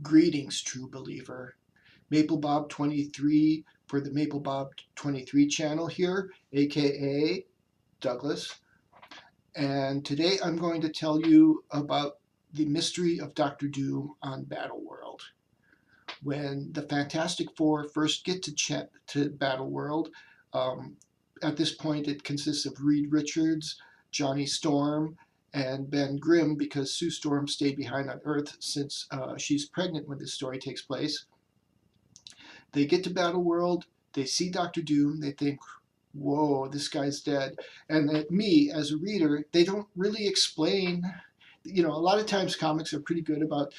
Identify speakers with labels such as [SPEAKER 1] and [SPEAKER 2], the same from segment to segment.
[SPEAKER 1] Greetings, true believer. MapleBob23 for the MapleBob23 channel here, aka Douglas. And today I'm going to tell you about the mystery of Doctor Doom on Battleworld. When the Fantastic Four first get to Battleworld, at this point it consists of Reed Richards, Johnny Storm, and Ben Grimm, because Sue Storm stayed behind on Earth since she's pregnant when this story takes place. They get to Battleworld, they see Doctor Doom, they think, whoa, this guy's dead. And me, as a reader, they don't really explain. A lot of times comics are pretty good about,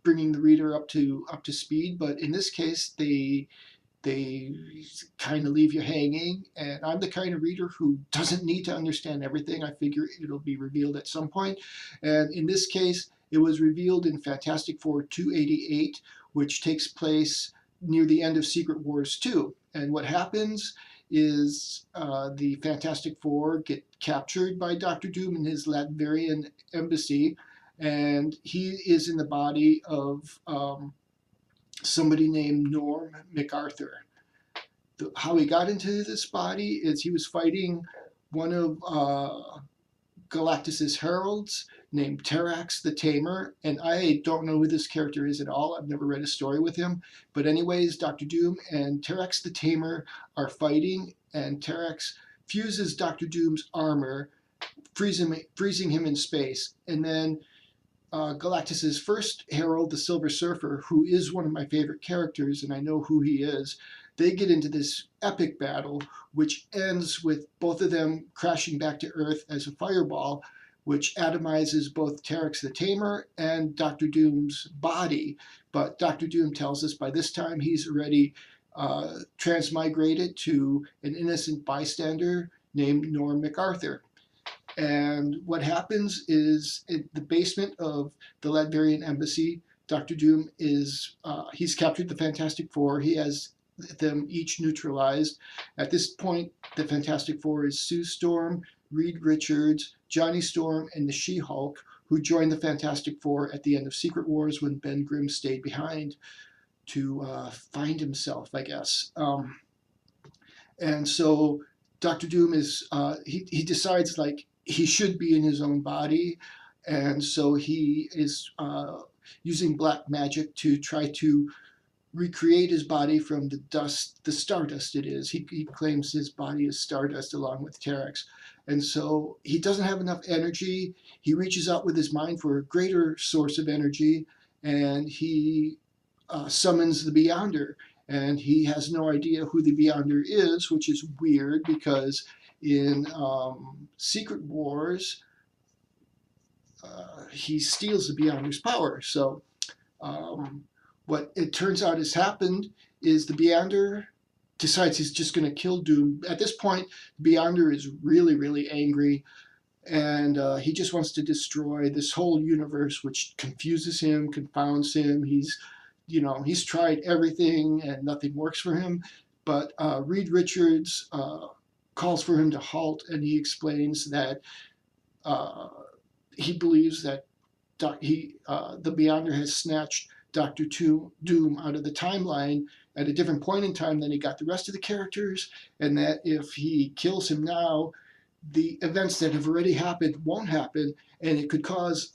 [SPEAKER 1] bringing the reader up to speed, but in this case, they kind of leave you hanging. And I'm the kind of reader who doesn't need to understand everything. I figure it'll be revealed at some point. And in this case, it was revealed in Fantastic Four 288, which takes place near the end of Secret Wars 2. And what happens is the Fantastic Four get captured by Doctor Doom in his Latvian embassy, and he is in the body of somebody named Norm MacArthur. How he got into this body is he was fighting one of Galactus's heralds named Terrax the Tamer, and I don't know who this character is at all. I've never read a story with him. But anyways, Doctor Doom and Terrax the Tamer are fighting, and Terrax fuses Doctor Doom's armor, freezing him in space. And then Galactus's first herald, the Silver Surfer, who is one of my favorite characters, and I know who he is, they get into this epic battle, which ends with both of them crashing back to Earth as a fireball, which atomizes both Terrax the Tamer and Doctor Doom's body. But Doctor Doom tells us by this time he's already transmigrated to an innocent bystander named Norm MacArthur. And what happens is, in the basement of the Latvian embassy, Doctor Doom he's captured the Fantastic Four. He has them each neutralized. At this point, the Fantastic Four is Sue Storm, Reed Richards, Johnny Storm, and the She-Hulk, who joined the Fantastic Four at the end of Secret Wars when Ben Grimm stayed behind to find himself, I guess. And so Doctor Doom is, he decides like he should be in his own body, and so he is using black magic to try to recreate his body from the dust, the stardust it is. He claims his body is stardust along with Terrax. And so he doesn't have enough energy. He reaches out with his mind for a greater source of energy, and he summons the Beyonder. And he has no idea who the Beyonder is, which is weird because in Secret Wars, he steals the Beyonder's power. So what it turns out has happened is the Beyonder decides he's just going to kill Doom. At this point, the Beyonder is really, really angry, and he just wants to destroy this whole universe, which confuses him, confounds him. He's tried everything, and nothing works for him. But Reed Richards calls for him to halt, and he explains that he believes that the Beyonder has snatched Doctor Doom out of the timeline at a different point in time than he got the rest of the characters, and that if he kills him now, the events that have already happened won't happen, and it could cause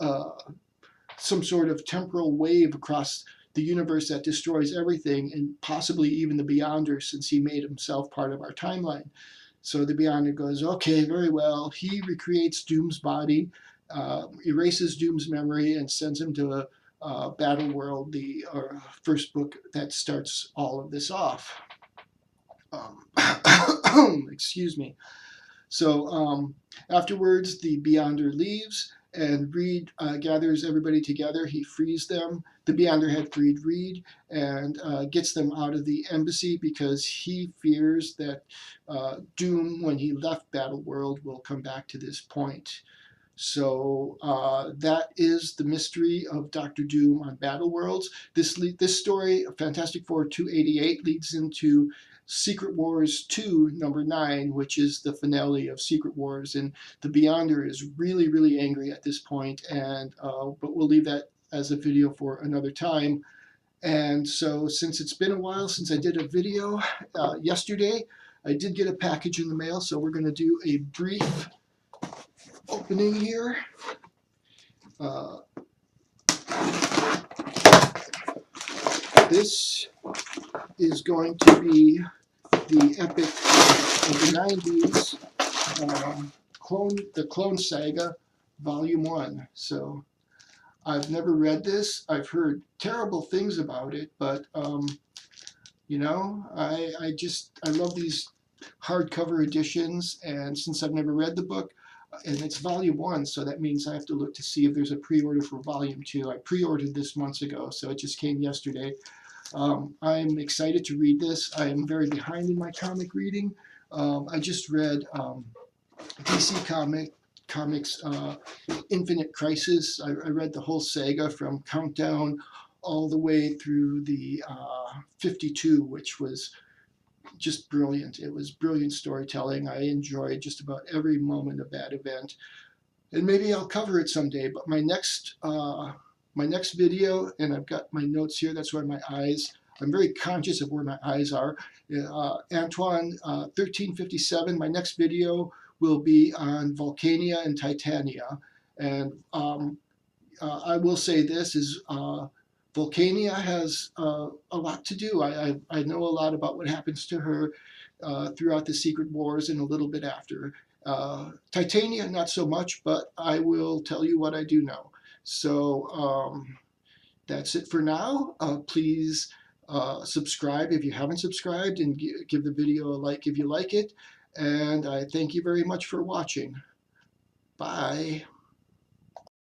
[SPEAKER 1] some sort of temporal wave across the universe that destroys everything, and possibly even the Beyonder, since he made himself part of our timeline. So the Beyonder goes, okay, very well. He recreates Doom's body, erases Doom's memory, and sends him to Battleworld, the first book that starts all of this off. Excuse me. So afterwards, the Beyonder leaves, and Reed gathers everybody together. He frees them. The Beyonder had freed Reed and gets them out of the embassy because he fears that Doom, when he left Battleworld, will come back to this point. So that is the mystery of Doctor Doom on Battleworlds. This story, Fantastic Four 288, leads into Secret Wars 2, number 9, which is the finale of Secret Wars. And the Beyonder is really, really angry at this point, and but we'll leave that as a video for another time. And so since it's been a while since I did a video, yesterday I did get a package in the mail, so we're going to do a brief opening here. This is going to be the epic of the 90s, the Clone Saga, Volume 1. So I've never read this. I've heard terrible things about it, but you know, I love these hardcover editions, and since I've never read the book, and it's Volume 1, so that means I have to look to see if there's a pre-order for Volume 2. I pre-ordered this months ago, so it just came yesterday. I'm excited to read this. I am very behind in my comic reading. I just read DC Comics Infinite Crisis. I read the whole saga from Countdown all the way through the 52, which was just brilliant. It was brilliant storytelling. I enjoyed just about every moment of that event. And maybe I'll cover it someday, but my next video, and I've got my notes here, that's where my eyes, I'm very conscious of where my eyes are. Antoine 1357, my next video will be on Vulcania and Titania. And I will say this is Vulcania has a lot to do. I know a lot about what happens to her throughout the Secret Wars and a little bit after. Titania, not so much, but I will tell you what I do know. So that's it for now. Please subscribe if you haven't subscribed, and give the video a like if you like it. And I thank you very much for watching. Bye.